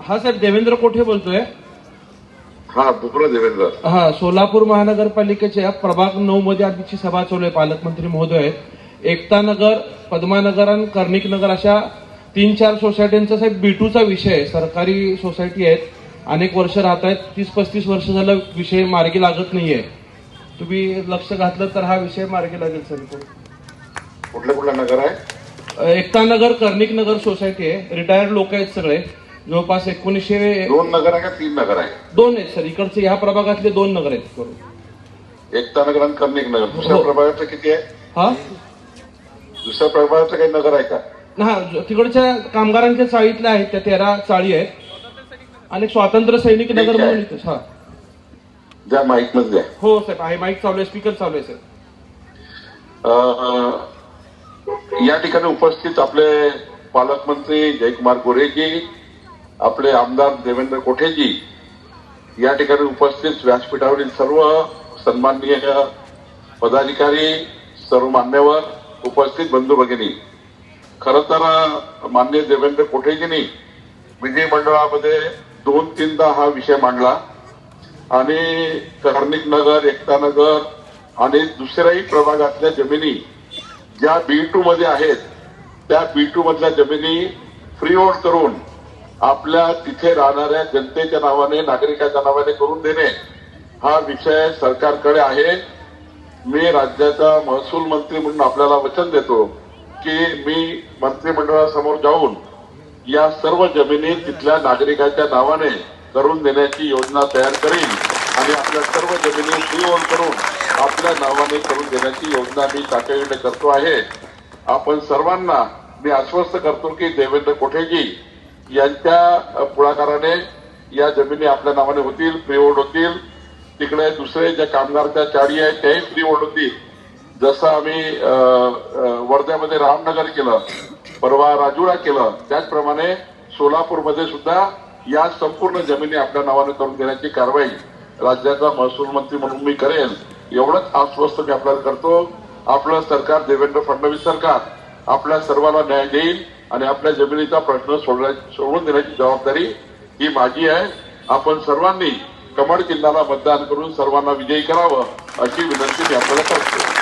हा साहेब, देवेंद्र कोठे बोलतोय. हा बुकरा देवेंद्र. हा, सोलापूर महानगरपालिकेच्या प्रभाग 9 मध्ये आधीची सभा चालू आहे. पालकमंत्री महोदय आहेत. एकता नगर, पद्मानगर आणि कर्णिक नगर अशा 3-4 सोसायट्यांचा साहेब B2चा विषय आहे. सरकारी सोसायटी आहेत, अनेक वर्ष राहत आहेत. 30-35 वर्ष झालं विषय मार्गी लागत नाहीये. तुम्ही लक्ष घातलं तर हा विषय मार्गी लागेल सर. कुठलं नगर आहे? एकता नगर, कर्णिक नगर सोसायटी आहे. रिटायर्ड लोक आहेत सगळे, जवळपास 1900. 2 नगर आहे का 3 नगर आहे? 2 आहेत सर. इकडचे ह्या प्रभागातले 2 नगर आहेत. एकता नगर आणि कर्णिक नगर. दुसऱ्या हो. प्रभागाचं किती आहे? हा, दुसऱ्या प्रभागाचं काही नगर आहे का? हा, तिकडच्या कामगारांच्या चाळीतल्या आहेत, त्या 13 चाळी आहेत. आणि स्वातंत्र्य सैनिक नगर म्हणून इथे. हा, ज्या माईक मध्ये आहे. हो साहेब, आहे. माईक चालू आहे, स्पीकर चालू आहे सर. या ठिकाणी उपस्थित आपले पालकमंत्री जयकुमार गोरेजी, आपले आमदार देवेंद्र कोठेजी, या ठिकाणी उपस्थित व्यासपीठावरील सर्व सन्माननीय पदाधिकारी, सर्व मान्यवर, उपस्थित बंधू भगिनी. खरं तर माननीय देवेंद्र कोठेजींनी विधिमंडळामध्ये 2-3दा हा विषय मांडला आणि कर्णिक नगर, एकता नगर आणि दुसऱ्याही प्रभागातल्या जमिनी ज्या B2 मध्ये आहेत त्या B2 मधल्या जमिनी फ्री होल्ड करून आपल्या तिथे राहणाऱ्या जनतेच्या नावाने, नागरिकाच्या नावाने करून देणे हा विषय सरकारकडे आहे. मी राज्याचा महसूल मंत्री म्हणून आपल्याला वचन देतो की मी मंत्रिमंडळासमोर जाऊन या सर्व जमिनी तिथल्या नागरिकाच्या नावाने करून देण्याची योजना तयार करीन आणि आपल्या सर्व जमिनी फ्री होल्ड करून आपल्या नावाने करून देण्याची योजना मी तातडीने करतो आहे. आपण सर्वांना मी आश्वस्त करतो की देवेंद्र कोठेजी यांच्या पुढाकाराने या जमिनी आपल्या नावाने होतील, फ्री होल्ड होतील. तिकडे दुसरे ज्या कामगारच्या चाळी आहेत त्याही फ्री होल्ड होतील. जसं आम्ही वर्ध्यामध्ये रामनगर केलं, परवा राजुरा केलं, त्याचप्रमाणे सोलापूरमध्ये सुद्धा या संपूर्ण जमिनी आपल्या नावाने करून देण्याची कारवाई राज्याचा महसूल मंत्री म्हणून मी करेल. एवढंच आश्वस्त मी आपल्याला करतो. आपलं सरकार, देवेंद्र फडणवीस सरकार, आपल्या सर्वांना न्याय देईल आणि आपल्या जमिनीचा प्रश्न सोडवून देण्याची जबाबदारी ही माझी आहे. आपण सर्वांनी कमळ चिन्हाला मतदान करून सर्वांना विजयी करावं अशी विनंती मी आपल्याला करतो.